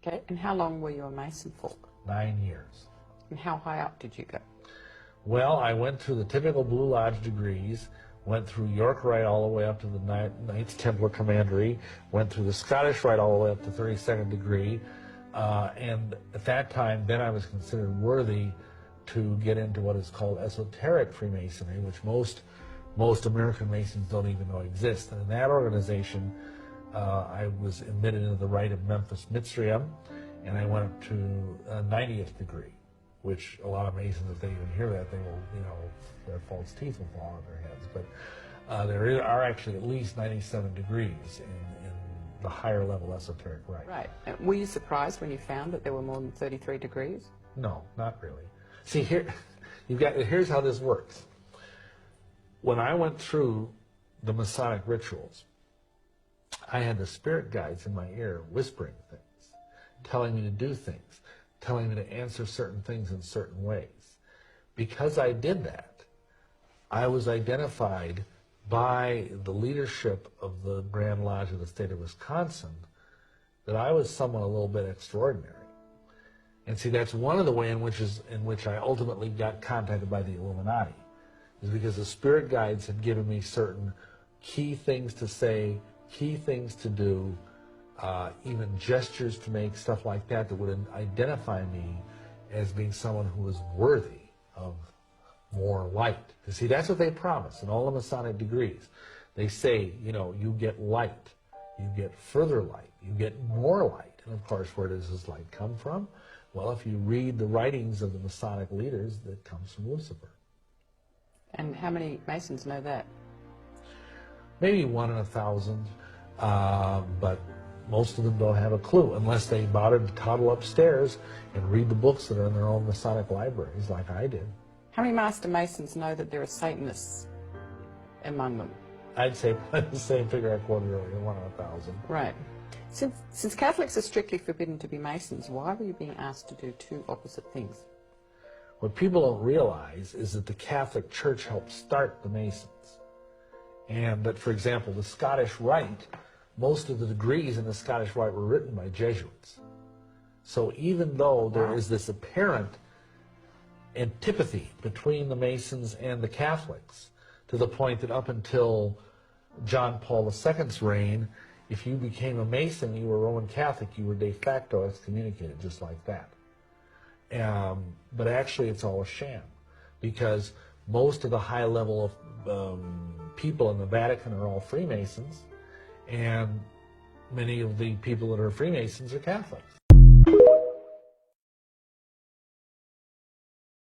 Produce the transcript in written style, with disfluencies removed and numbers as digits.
Okay, and how long were you a Mason for? 9 years. And how high up did you go? Well, I went through the typical Blue Lodge degrees, went through York Rite all the way up to the Knights Templar Commandery, went through the Scottish Rite all the way up to 32nd degree, and at that time, then I was considered worthy to get into what is called esoteric Freemasonry, which most American Masons don't even know exists. And in that organization, I was admitted into the Rite of Memphis Mitzrayim, and I went up to a 90th degree, which a lot of Masons, if they even hear that, they will, their false teeth will fall on their heads. But there are actually at least 97 degrees in the higher level esoteric rite. Right. Were you surprised when you found that there were more than 33 degrees? No, not really. See, here's how this works. When I went through the Masonic rituals, I had the spirit guides in my ear whispering things, telling me to do things, telling me to answer certain things in certain ways. Because I did that, I was identified by the leadership of the Grand Lodge of the state of Wisconsin that I was someone a little bit extraordinary. And see, that's one of the ways in which I ultimately got contacted by the Illuminati, is because the spirit guides had given me certain key things to say, key things to do, even gestures to make, stuff like that, that would identify me as being someone who was worthy of more light. You see, that's what they promise in all the Masonic degrees. They say, you get light, you get further light, you get more light. And of course, where does this light come from? Well, if you read the writings of the Masonic leaders, that comes from Lucifer. And how many Masons know that? Maybe 1 in 1,000, but most of them don't have a clue unless they bother to toddle upstairs and read the books that are in their own Masonic libraries, like I did. How many Master Masons know that there are Satanists among them? I'd say the same figure I quoted earlier, 1 in 1,000. Right. Since Catholics are strictly forbidden to be Masons, why were you being asked to do two opposite things? What people don't realize is that the Catholic Church helped start the Masons. And that, for example, the Scottish Rite, most of the degrees in the Scottish Rite were written by Jesuits. So even though there is this apparent antipathy between the Masons and the Catholics, to the point that up until John Paul II's reign, if you became a Mason, you were Roman Catholic, you were de facto excommunicated, just like that. But actually it's all a sham, because most of the high level of people in the Vatican are all Freemasons, and many of the people that are Freemasons are Catholics.